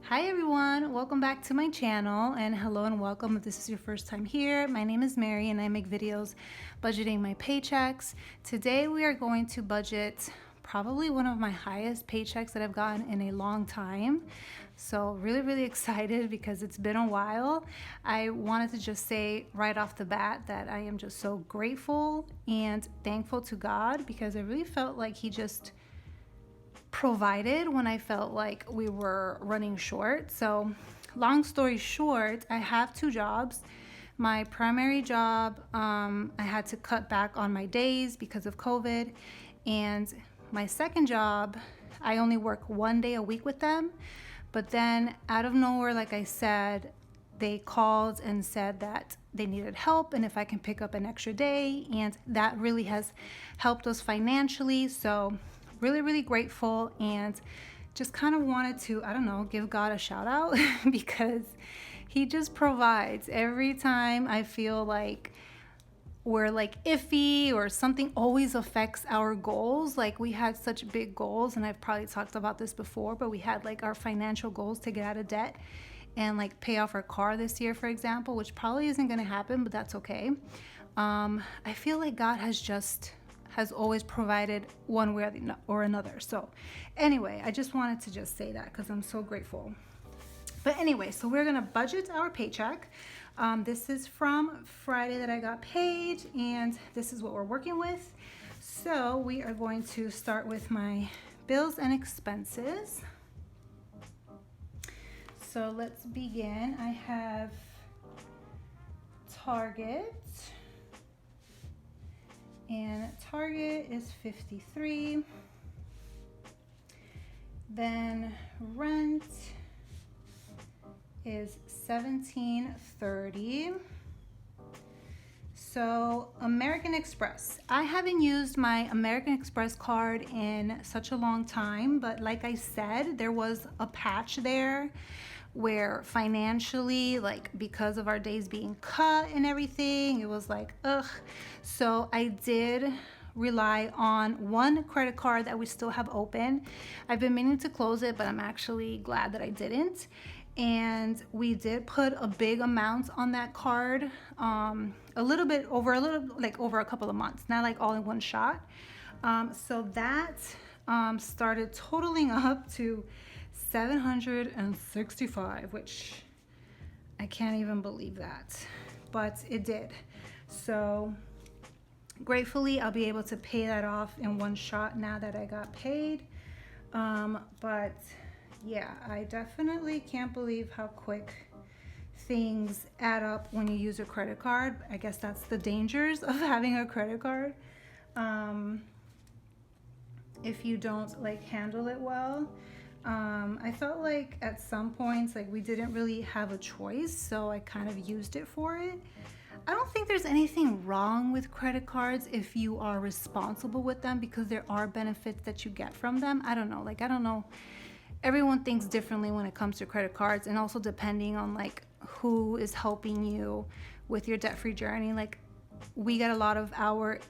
Hi everyone, welcome back to my channel, and hello and welcome if this is your first time here. My name is Mary and I make videos budgeting my paychecks. Today we are going to budget probably one of my highest paychecks that I've gotten in a long time. So really excited because it's been a while. I wanted to just say right off the bat that I am just so grateful and thankful to God because I really felt like He just provided when I felt like we were running short. So long story short, I have two jobs. My primary job, I had to cut back on my days because of COVID. And my second job, I only work one day a week with them. But then out of nowhere, like I said, they called and said that they needed help and if I can pick up an extra day. And that really has helped us financially. So really grateful, and just kind of wanted to, I don't know, give God a shout out because He just provides every time I feel like we're like iffy or something always affects our goals. Like we had such big goals, and I've probably talked about this before, but we had like our financial goals to get out of debt and like pay off our car this year, for example, which probably isn't going to happen, but that's okay. I feel like God has always provided one way or another. So anyway, I just wanted to just say that because I'm so grateful. But anyway, so we're gonna budget our paycheck. This is from Friday that I got paid, and this is what we're working with. So we are going to start with my bills and expenses. So let's begin. I have Target. And Target is $53. Then rent is $17.30. So American Express. I haven't used my American Express card in such a long time, but like I said, there was a patch there where financially, like because of our days being cut and everything, it was like, ugh. So I did rely on one credit card that we still have open. I've been meaning to close it, but I'm actually glad that I didn't. And we did put a big amount on that card, over a couple of months, not like all in one shot. So that started totaling up to $765, which I can't even believe that, but it did. So gratefully, I'll be able to pay that off in one shot now that I got paid. But yeah, I definitely can't believe how quick things add up when you use a credit card. I guess that's the dangers of having a credit card. If you don't like handle it well. I felt like at some points like we didn't really have a choice, so I kind of used it for it. I don't think there's anything wrong with credit cards if you are responsible with them, because there are benefits that you get from them. I don't know. Everyone thinks differently when it comes to credit cards, and also depending on like who is helping you with your debt-free journey. Like we get a lot of our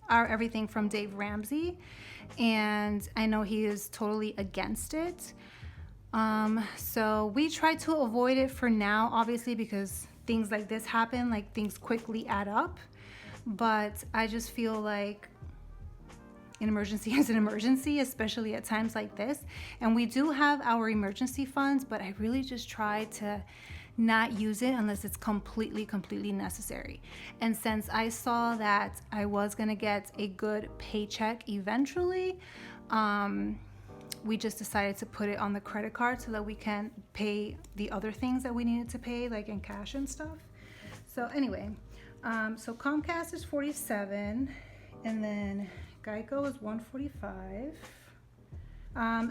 everything from Dave Ramsey, and I know he is totally against it. So we try to avoid it for now, obviously, because things like this happen, like things quickly add up. But I just feel like an emergency is an emergency, especially at times like this. And we do have our emergency funds, but I really just try to not use it unless it's completely necessary. And since I saw that I was gonna get a good paycheck eventually, we just decided to put it on the credit card so that we can pay the other things that we needed to pay, like in cash and stuff. So anyway, so Comcast is $47, and then Geico is $145.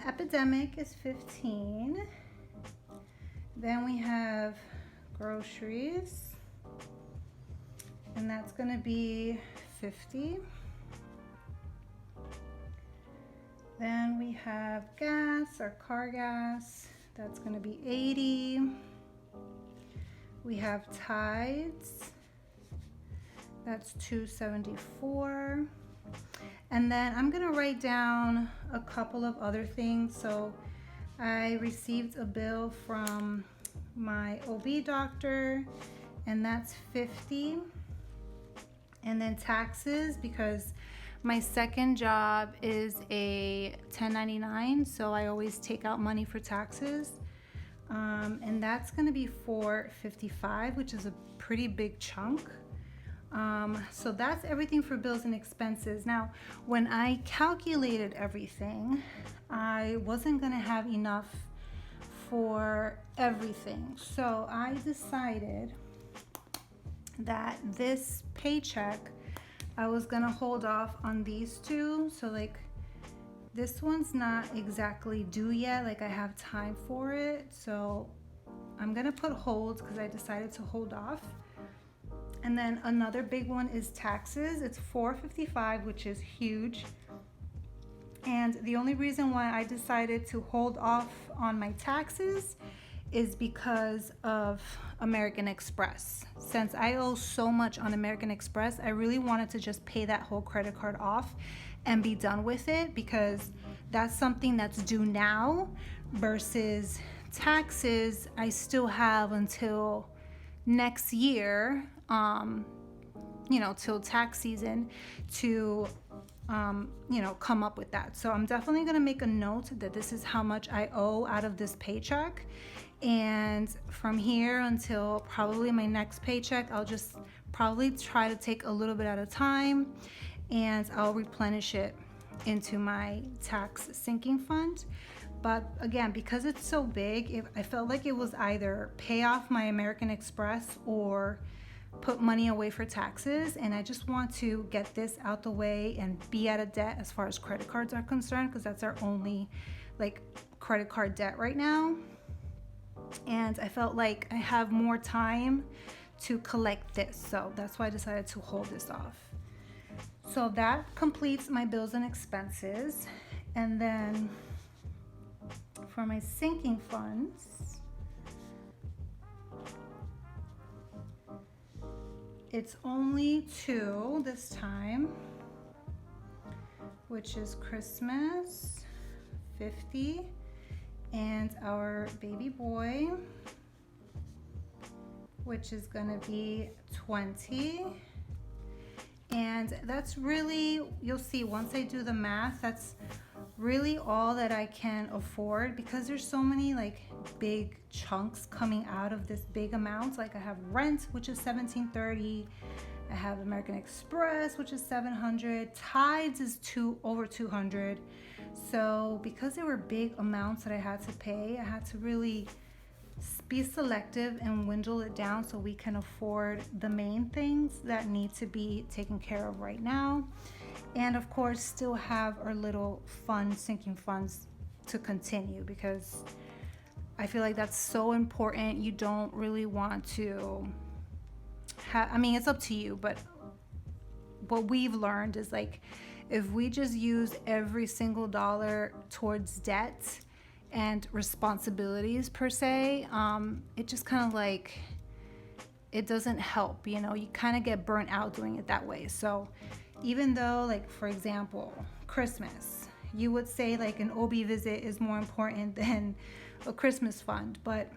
Epidemic is $15. Then we have groceries, and that's gonna be $50. Then we have gas, our car gas, that's gonna be $80. We have tithes, that's $274. And then I'm gonna write down a couple of other things. So I received a bill from my OB doctor, and that's $50. And then taxes, because my second job is a 1099, so I always take out money for taxes. And that's gonna be $455, which is a pretty big chunk. So that's everything for bills and expenses. Now, when I calculated everything, I wasn't gonna have enough for everything. So I decided that this paycheck, I was gonna hold off on these two. So like this one's not exactly due yet, like I have time for it. So I'm gonna put hold because I decided to hold off. And then another big one is taxes. It's $455, which is huge. And the only reason why I decided to hold off on my taxes is because of American Express. Since I owe so much on American Express, I really wanted to just pay that whole credit card off and be done with it, because that's something that's due now versus taxes I still have until next year, till tax season to come up with that. So I'm definitely going to make a note that this is how much I owe out of this paycheck. And from here until probably my next paycheck, I'll just probably try to take a little bit at a time, and I'll replenish it into my tax sinking fund. But again, because it's so big, I felt like it was either pay off my American Express or put money away for taxes. And I just want to get this out the way and be out of debt as far as credit cards are concerned, because that's our only credit card debt right now. And I felt like I have more time to collect this, so that's why I decided to hold this off. So that completes my bills and expenses. And then for my sinking funds, it's only two this time, which is Christmas, 50, and our baby boy, which is gonna be 20. And that's really, you'll see once I do the math, that's really all that I can afford, because there's so many big chunks coming out of this big amount. Like I have rent, which is $1,730. I have American Express, which is $700. Tides is over $200. So because there were big amounts that I had to pay, I had to really be selective and dwindle it down so we can afford the main things that need to be taken care of right now. And of course, still have our little fund, sinking funds to continue, because I feel like that's so important. You don't really want to it's up to you, but what we've learned is if we just use every single dollar towards debt and responsibilities per se, it just kind of it doesn't help, you kind of get burnt out doing it that way. So even though for example, Christmas, you would say an OB visit is more important than a Christmas fund, but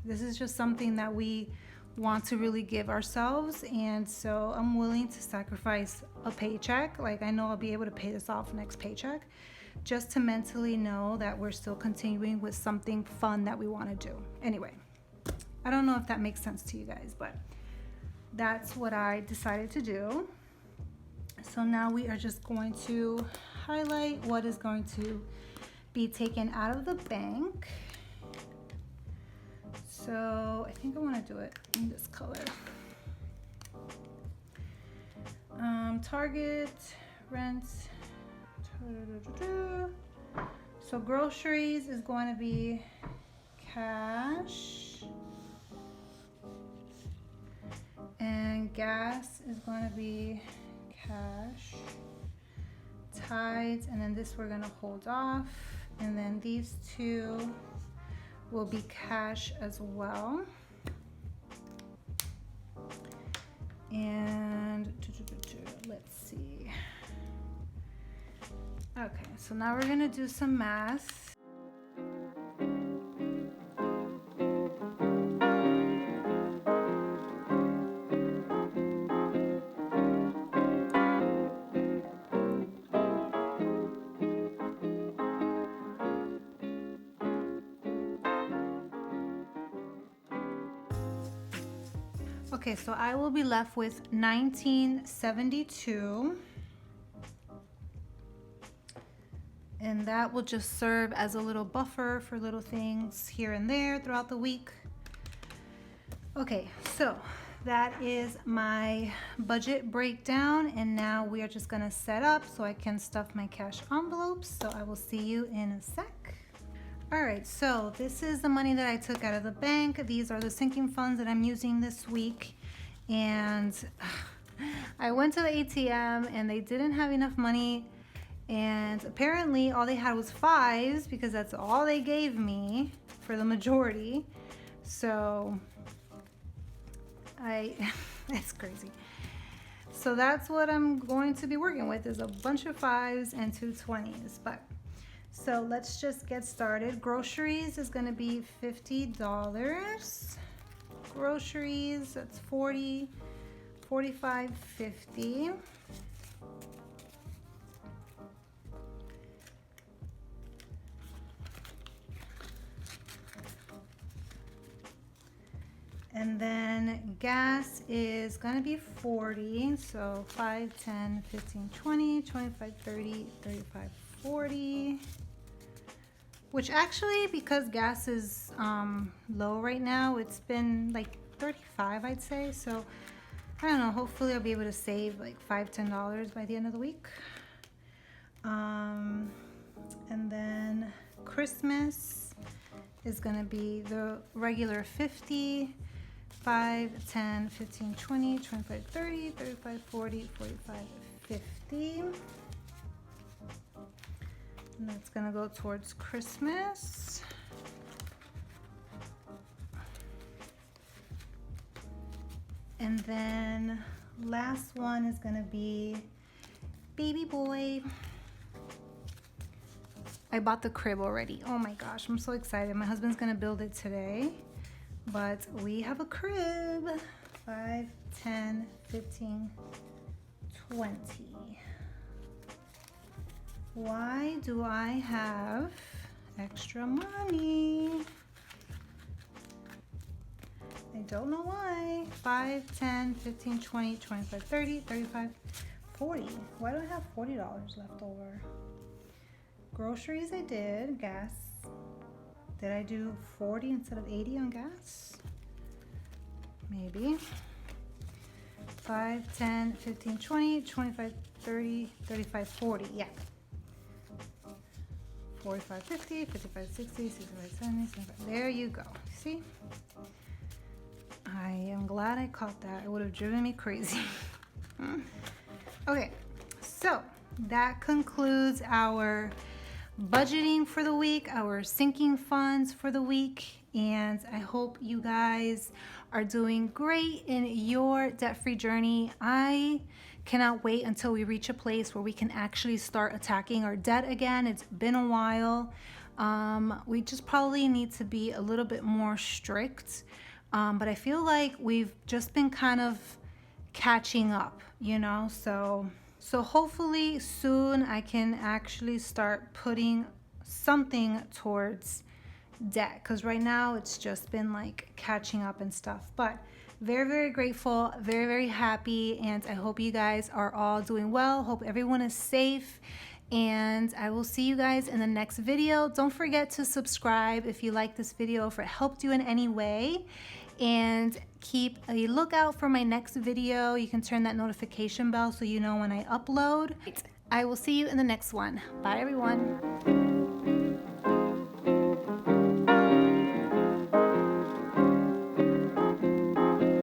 this is just something that we want to really give ourselves. And so I'm willing to sacrifice a paycheck. I know I'll be able to pay this off next paycheck, just to mentally know that we're still continuing with something fun that we want to do. Anyway, I don't know if that makes sense to you guys, but that's what I decided to do. So now we are just going to highlight what is going to be taken out of the bank. So I think I want to do it in this color. Target, rent. So groceries is going to be cash, and gas is going to be cash. Tides, and then this we're going to hold off, and then these two will be cash as well. And let's see. Okay, so now we're gonna do some math. Okay, so I will be left with $19.72. And that will just serve as a little buffer for little things here and there throughout the week. Okay, so that is my budget breakdown, and now we are just gonna set up so I can stuff my cash envelopes. So I will see you in a sec. All right, so this is the money that I took out of the bank. These are the sinking funds that I'm using this week. And I went to the ATM and they didn't have enough money. And apparently all they had was 5s because that's all they gave me for the majority. So it's crazy. So that's what I'm going to be working with, is a bunch of 5s and 2 20s. But so let's just get started. Groceries is going to be $50. Groceries, that's 40, 45, 50. And then gas is gonna be 40, so 5, 10, 15, 20, 25, 30, 35, 40. Which actually, because gas is low right now, it's been like 35, I'd say. So I don't know, hopefully I'll be able to save like $5, $10 by the end of the week. And then Christmas is gonna be the regular 50. 5, 10, 15, 20, 25, 30, 35, 40, 45, 50. And that's gonna go towards Christmas. And then last one is gonna be baby boy. I bought the crib already. Oh my gosh, I'm so excited. My husband's gonna build it today. But we have a crib. 5, 10, 15, 20. Why do I have extra money? I don't know why. 5, 10, 15, 20, 25, 30, 35, 40. Why do I have $40 left over? Groceries I did. Gas. Did I do 40 instead of 80 on gas? Maybe. 5, 10, 15, 20, 25, 30, 35, 40. Yeah. 45, 50, 55, 60, 65, 70, 75. There you go. See? I am glad I caught that. It would have driven me crazy. Okay, so that concludes our budgeting for the week, our sinking funds for the week, and I hope you guys are doing great in your debt-free journey. I cannot wait until we reach a place where we can actually start attacking our debt again. It's been a while. We just probably need to be a little bit more strict, but I feel like we've just been kind of catching up, you know, so hopefully soon I can actually start putting something towards debt, because right now it's just been like catching up and stuff. But very, very grateful, very, very happy, and I hope you guys are all doing well. Hope everyone is safe, and I will see you guys in the next video. Don't forget to subscribe if you like this video, if it helped you in any way, and keep a lookout for my next video. You can turn that notification bell so you know when I upload. I will see you in the next one. Bye everyone.